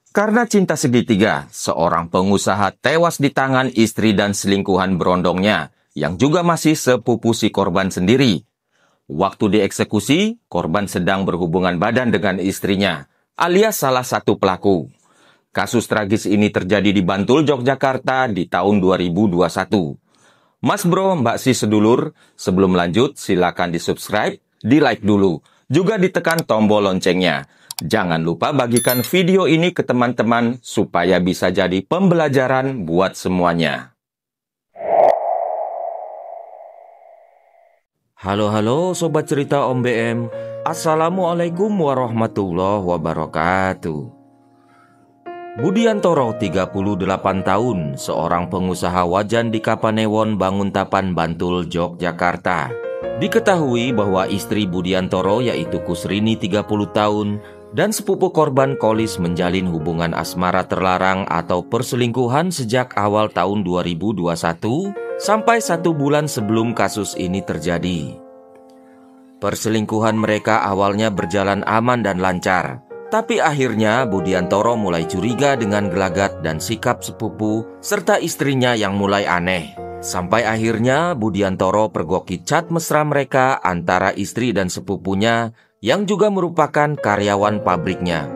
Karena cinta segitiga, seorang pengusaha tewas di tangan istri dan selingkuhan berondongnya, yang juga masih sepupu si korban sendiri. Waktu dieksekusi, korban sedang berhubungan badan dengan istrinya, alias salah satu pelaku. Kasus tragis ini terjadi di Bantul, Yogyakarta di tahun 2021. Mas bro, mbak si sedulur, sebelum lanjut silakan di-subscribe, di-like dulu, juga ditekan tombol loncengnya. Jangan lupa bagikan video ini ke teman-teman supaya bisa jadi pembelajaran buat semuanya. Halo Sobat Cerita Om BM. Assalamualaikum warahmatullahi wabarakatuh. Budiantoro 38 tahun, seorang pengusaha wajan di Kapanewon, Banguntapan, Bantul, Yogyakarta. Diketahui bahwa istri Budiantoro yaitu Kusrini 30 tahun dan sepupu korban Kolis menjalin hubungan asmara terlarang atau perselingkuhan sejak awal tahun 2021 sampai 1 bulan sebelum kasus ini terjadi. Perselingkuhan mereka awalnya berjalan aman dan lancar. Tapi akhirnya Budiantoro mulai curiga dengan gelagat dan sikap sepupu serta istrinya yang mulai aneh. Sampai akhirnya Budiantoro pergoki chat mesra mereka antara istri dan sepupunya yang juga merupakan karyawan pabriknya.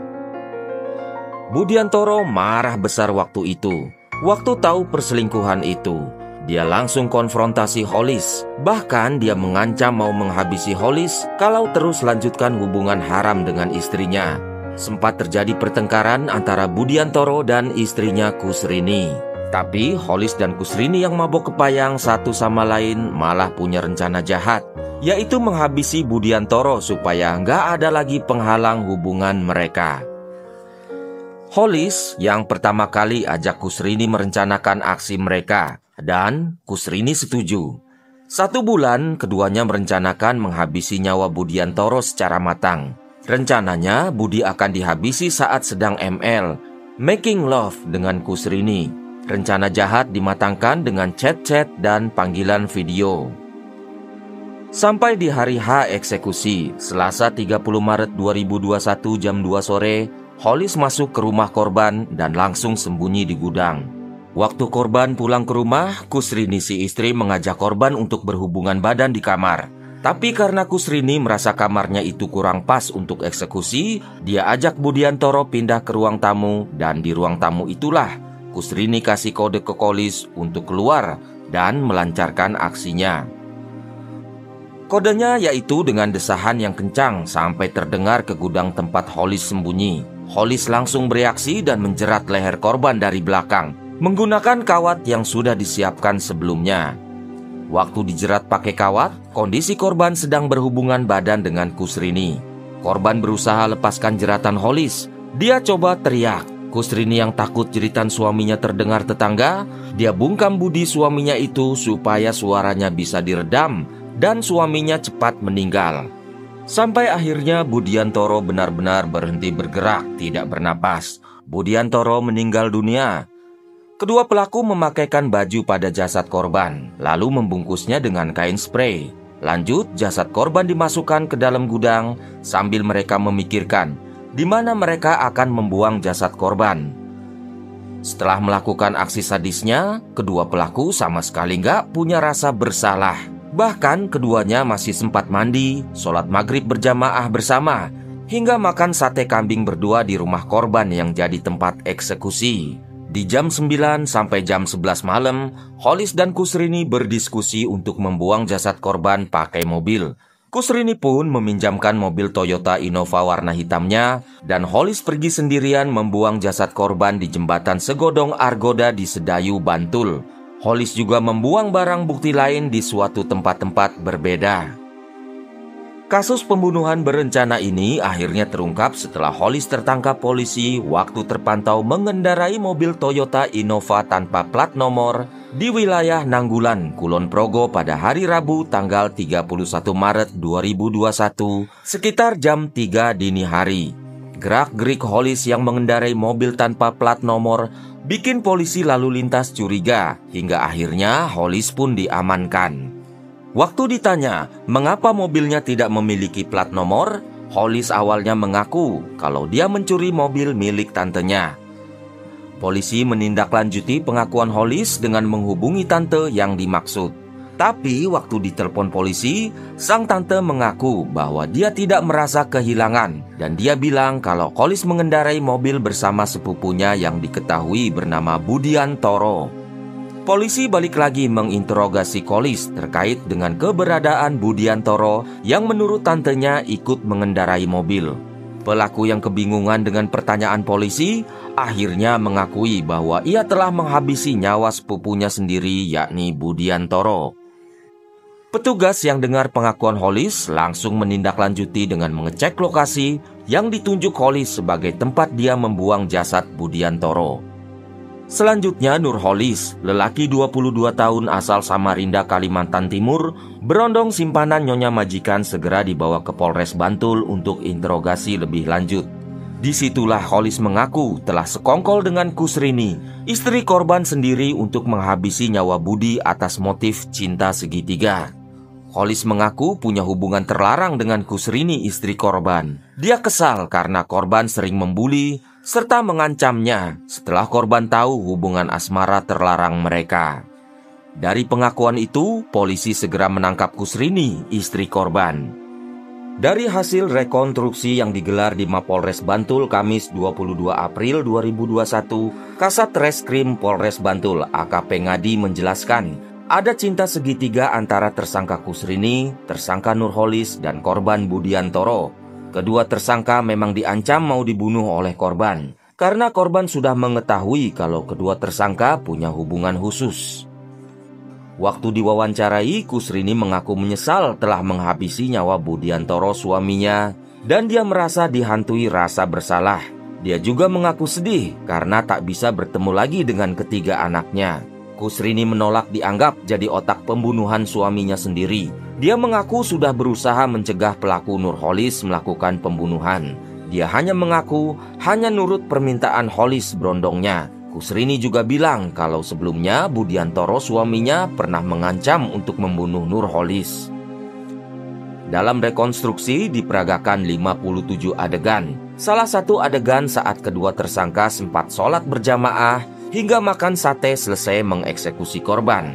Budiantoro marah besar waktu itu. Waktu tahu perselingkuhan itu, dia langsung konfrontasi Holis. Bahkan dia mengancam mau menghabisi Holis kalau terus lanjutkan hubungan haram dengan istrinya. Sempat terjadi pertengkaran antara Budiantoro dan istrinya Kusrini. Tapi Holis dan Kusrini yang mabok kepayang satu sama lain malah punya rencana jahat, yaitu menghabisi Budiantoro supaya nggak ada lagi penghalang hubungan mereka. Holis yang pertama kali ajak Kusrini merencanakan aksi mereka, dan Kusrini setuju. 1 bulan keduanya merencanakan menghabisi nyawa Budiantoro secara matang. Rencananya Budi akan dihabisi saat sedang ML, making love dengan Kusrini. Rencana jahat dimatangkan dengan chat-chat dan panggilan video. Sampai di hari H eksekusi, Selasa 30 Maret 2021 jam 2 sore, Holis masuk ke rumah korban dan langsung sembunyi di gudang. Waktu korban pulang ke rumah, Kusrini si istri mengajak korban untuk berhubungan badan di kamar. Tapi karena Kusrini merasa kamarnya itu kurang pas untuk eksekusi, dia ajak Budiantoro pindah ke ruang tamu, dan di ruang tamu itulah Kusrini kasih kode ke Kolis untuk keluar dan melancarkan aksinya. Kodenya yaitu dengan desahan yang kencang sampai terdengar ke gudang tempat Holis sembunyi. Holis langsung bereaksi dan menjerat leher korban dari belakang menggunakan kawat yang sudah disiapkan sebelumnya. Waktu dijerat pakai kawat, kondisi korban sedang berhubungan badan dengan Kusrini. Korban berusaha lepaskan jeratan Holis. Dia coba teriak. Kusrini yang takut jeritan suaminya terdengar tetangga, dia bungkam budi suaminya itu supaya suaranya bisa diredam dan suaminya cepat meninggal. Sampai akhirnya Budiantoro benar-benar berhenti bergerak, tidak bernapas. Budiantoro meninggal dunia. Kedua pelaku memakaikan baju pada jasad korban, lalu membungkusnya dengan kain spray. Lanjut, jasad korban dimasukkan ke dalam gudang sambil mereka memikirkan di mana mereka akan membuang jasad korban. Setelah melakukan aksi sadisnya, kedua pelaku sama sekali nggak punya rasa bersalah. Bahkan keduanya masih sempat mandi, sholat maghrib berjamaah bersama, hingga makan sate kambing berdua di rumah korban yang jadi tempat eksekusi. Di jam 9 sampai jam 11 malam, Holis dan Kusrini berdiskusi untuk membuang jasad korban pakai mobil. Kusrini pun meminjamkan mobil Toyota Innova warna hitamnya, dan Holis pergi sendirian membuang jasad korban di jembatan Segodong Argoda di Sedayu, Bantul. Holis juga membuang barang bukti lain di suatu tempat-tempat berbeda. Kasus pembunuhan berencana ini akhirnya terungkap setelah Holis tertangkap polisi waktu terpantau mengendarai mobil Toyota Innova tanpa plat nomor di wilayah Nanggulan, Kulon Progo pada hari Rabu tanggal 31 Maret 2021 sekitar jam 3 dini hari. Gerak-gerik Holis yang mengendarai mobil tanpa plat nomor bikin polisi lalu lintas curiga hingga akhirnya Holis pun diamankan. Waktu ditanya mengapa mobilnya tidak memiliki plat nomor, Hollis awalnya mengaku kalau dia mencuri mobil milik tantenya. Polisi menindaklanjuti pengakuan Hollis dengan menghubungi tante yang dimaksud. Tapi waktu ditelepon polisi, sang tante mengaku bahwa dia tidak merasa kehilangan dan dia bilang kalau Hollis mengendarai mobil bersama sepupunya yang diketahui bernama Budiantoro. Polisi balik lagi menginterogasi Hollis terkait dengan keberadaan Budiantoro yang menurut tantenya ikut mengendarai mobil. Pelaku yang kebingungan dengan pertanyaan polisi akhirnya mengakui bahwa ia telah menghabisi nyawa sepupunya sendiri, yakni Budiantoro. Petugas yang dengar pengakuan Hollis langsung menindaklanjuti dengan mengecek lokasi yang ditunjuk Hollis sebagai tempat dia membuang jasad Budiantoro. Selanjutnya Nurholis, lelaki 22 tahun asal Samarinda, Kalimantan Timur, berondong simpanan nyonya majikan segera dibawa ke Polres Bantul untuk interogasi lebih lanjut. Disitulah Hollis mengaku telah sekongkol dengan Kusrini, istri korban sendiri untuk menghabisi nyawa Budi atas motif cinta segitiga. Hollis mengaku punya hubungan terlarang dengan Kusrini, istri korban. Dia kesal karena korban sering membuli serta mengancamnya setelah korban tahu hubungan asmara terlarang mereka. Dari pengakuan itu, polisi segera menangkap Kusrini, istri korban. Dari hasil rekonstruksi yang digelar di Mapolres Bantul Kamis 22 April 2021, Kasat Reskrim Polres Bantul AKP Ngadi menjelaskan ada cinta segitiga antara tersangka Kusrini, tersangka Nurholis, dan korban Budiantoro. Kedua tersangka memang diancam mau dibunuh oleh korban, karena korban sudah mengetahui kalau kedua tersangka punya hubungan khusus. Waktu diwawancarai, Kusrini mengaku menyesal telah menghabisi nyawa Budiantoro suaminya, dan dia merasa dihantui rasa bersalah. Dia juga mengaku sedih karena tak bisa bertemu lagi dengan ketiga anaknya. Kusrini menolak dianggap jadi otak pembunuhan suaminya sendiri. Dia mengaku sudah berusaha mencegah pelaku Nurholis melakukan pembunuhan. Dia hanya mengaku hanya nurut permintaan Hollis berondongnya. Kusrini juga bilang kalau sebelumnya Budiantoro suaminya pernah mengancam untuk membunuh Nurholis. Dalam rekonstruksi diperagakan 57 adegan. Salah satu adegan saat kedua tersangka sempat sholat berjamaah hingga makan sate selesai mengeksekusi korban.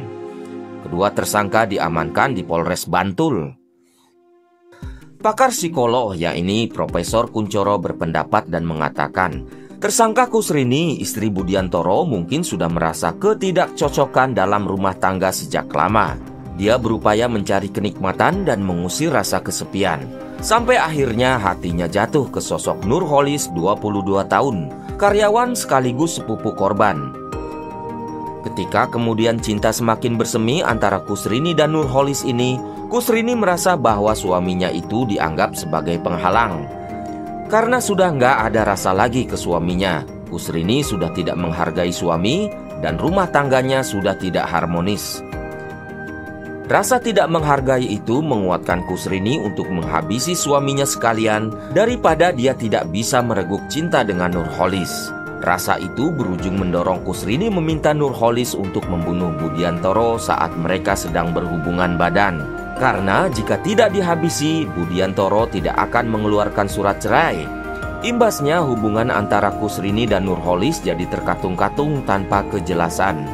Kedua tersangka diamankan di Polres Bantul. Pakar psikolog yakni Profesor Kuncoro berpendapat dan mengatakan, tersangka Kusrini, istri Budiantoro, mungkin sudah merasa ketidakcocokan dalam rumah tangga sejak lama. Dia berupaya mencari kenikmatan dan mengusir rasa kesepian. Sampai akhirnya hatinya jatuh ke sosok Nurholis 22 tahun, karyawan sekaligus sepupu korban. Ketika kemudian cinta semakin bersemi antara Kusrini dan Nurholis ini, Kusrini merasa bahwa suaminya itu dianggap sebagai penghalang. Karena sudah nggak ada rasa lagi ke suaminya, Kusrini sudah tidak menghargai suami dan rumah tangganya sudah tidak harmonis. Rasa tidak menghargai itu menguatkan Kusrini untuk menghabisi suaminya sekalian daripada dia tidak bisa mereguk cinta dengan Nurholis. Rasa itu berujung mendorong Kusrini meminta Nurholis untuk membunuh Budiantoro saat mereka sedang berhubungan badan. Karena jika tidak dihabisi, Budiantoro tidak akan mengeluarkan surat cerai. Imbasnya hubungan antara Kusrini dan Nurholis jadi terkatung-katung tanpa kejelasan.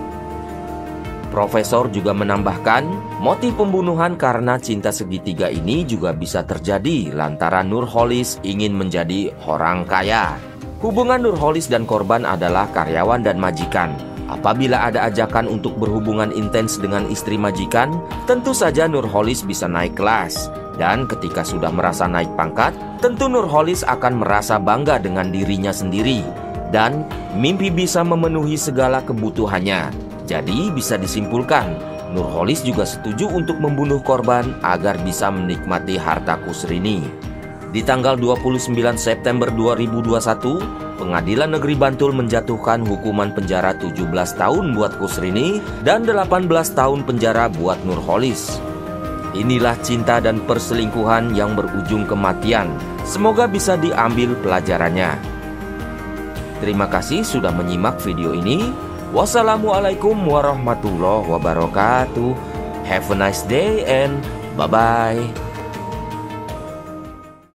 Profesor juga menambahkan, motif pembunuhan karena cinta segitiga ini juga bisa terjadi lantaran Nurholis ingin menjadi orang kaya. Hubungan Nurholis dan korban adalah karyawan dan majikan. Apabila ada ajakan untuk berhubungan intens dengan istri majikan, tentu saja Nurholis bisa naik kelas. Dan ketika sudah merasa naik pangkat, tentu Nurholis akan merasa bangga dengan dirinya sendiri. Dan mimpi bisa memenuhi segala kebutuhannya. Jadi bisa disimpulkan, Nurholis juga setuju untuk membunuh korban agar bisa menikmati harta Kusrini. Di tanggal 29 September 2021, Pengadilan Negeri Bantul menjatuhkan hukuman penjara 17 tahun buat Kusrini dan 18 tahun penjara buat Nurholis. Inilah cinta dan perselingkuhan yang berujung kematian. Semoga bisa diambil pelajarannya. Terima kasih sudah menyimak video ini. Wassalamualaikum warahmatullahi wabarakatuh. Have a nice day and bye-bye.